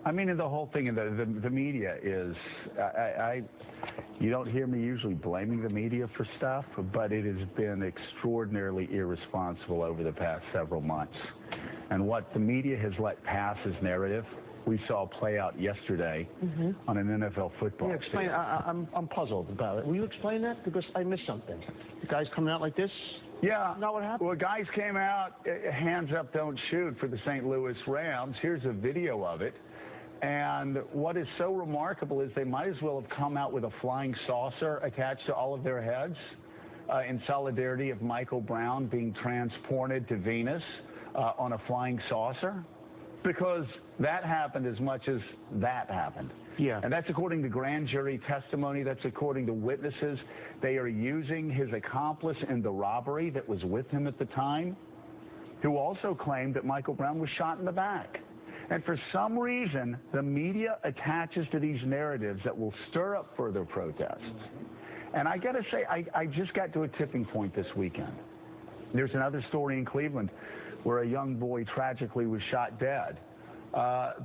I mean, the whole thing, the media is, you don't hear me usually blaming the media for stuff, but it has been extraordinarily irresponsible over the past several months. And what the media has let pass as narrative, we saw play out yesterday on an NFL football field. Explain. I'm puzzled about it. Will you explain that? Because I missed something. The guys coming out like this? Yeah. Not what happened? Well, guys came out, hands up, don't shoot for the St. Louis Rams. Here's a video of it. And what is so remarkable is they might as well have come out with a flying saucer attached to all of their heads in solidarity of Michael Brown being transported to Venus on a flying saucer, because that happened as much as that happened. Yeah. And that's according to grand jury testimony. That's according to witnesses. They are using his accomplice in the robbery that was with him at the time, who also claimed that Michael Brown was shot in the back. And for some reason, the media attaches to these narratives that will stir up further protests. And I got to say, I just got to a tipping point this weekend. There's another story in Cleveland where a young boy tragically was shot dead.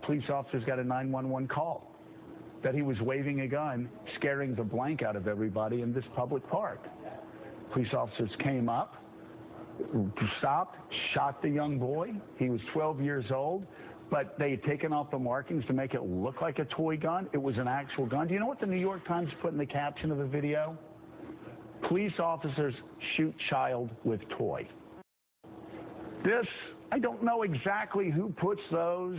Police officers got a 911 call that he was waving a gun, scaring the blank out of everybody in this public park. Police officers came up, stopped, shot the young boy. He was 12 years old. But they had taken off the markings to make it look like a toy gun. It was an actual gun. Do you know what the New York Times put in the caption of the video? Police officers shoot child with toy. This, I don't know exactly who puts those,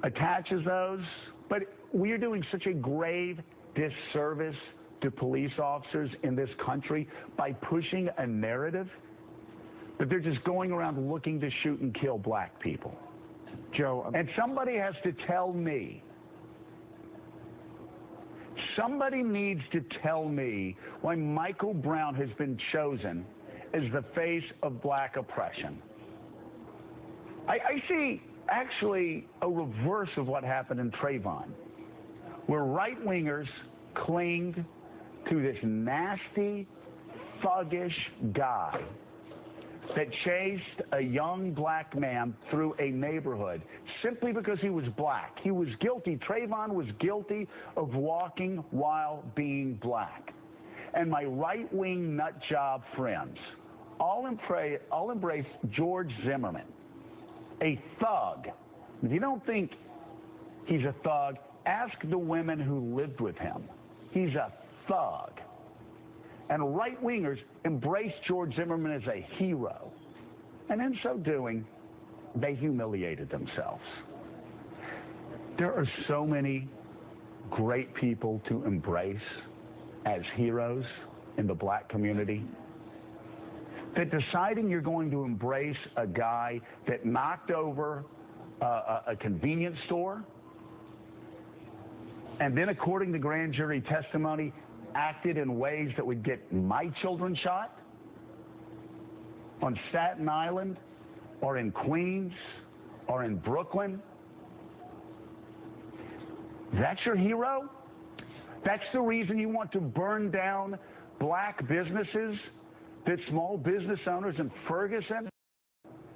attaches those, but we are doing such a grave disservice to police officers in this country by pushing a narrative that they're just going around looking to shoot and kill black people. Joe, and somebody has to tell me, somebody needs to tell me why Michael Brown has been chosen as the face of black oppression. I see actually a reverse of what happened in Trayvon, where right-wingers clinged to this nasty, thuggish guy that chased a young black man through a neighborhood simply because he was black. He was guilty. Trayvon was guilty of walking while being black. And my right-wing nutjob friends all embrace George Zimmerman, a thug. If you don't think he's a thug, ask the women who lived with him. He's a thug. And right-wingers embraced George Zimmerman as a hero. And in so doing, they humiliated themselves. There are so many great people to embrace as heroes in the black community that deciding you're going to embrace a guy that knocked over a convenience store and then, according to grand jury testimony, acted in ways that would get my children shot on Staten Island or in Queens or in Brooklyn. That's your hero? That's the reason you want to burn down black businesses that small business owners in Ferguson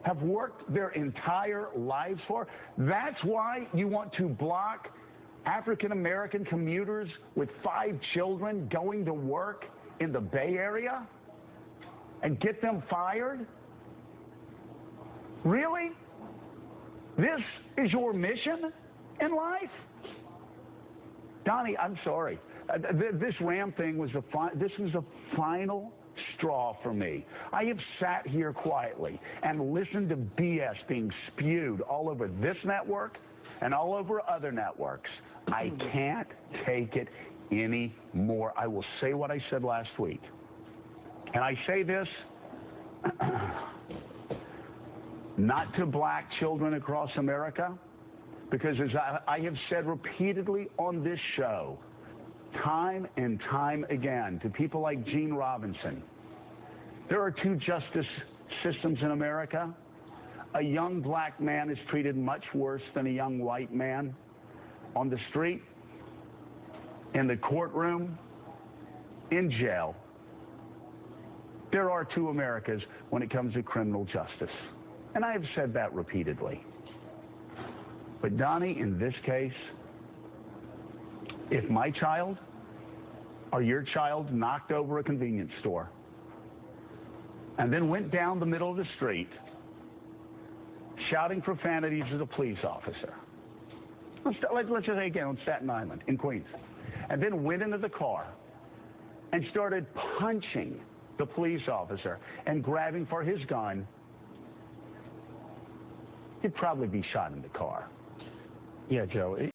have worked their entire lives for? That's why you want to block African-American commuters with 5 children going to work in the Bay Area and get them fired? Really? This is your mission in life? Donnie, I'm sorry. This Ram thing was this was a final straw for me. I have sat here quietly and listened to BS being spewed all over this network and all over other networks. I can't take it anymore. I will say what I said last week. And I say this not to black children across America, because as I have said repeatedly on this show, time and time again, to people like Gene Robinson, there are 2 justice systems in America. A young black man is treated much worse than a young white man on the street, in the courtroom, in jail. There are 2 Americas when it comes to criminal justice. And I have said that repeatedly. But Donnie, in this case, if my child or your child knocked over a convenience store and then went down the middle of the street shouting profanities at a police officer, let's just say again on Staten Island in Queens, and then went into the car and started punching the police officer and grabbing for his gun, he'd probably be shot in the car. Yeah, Joe.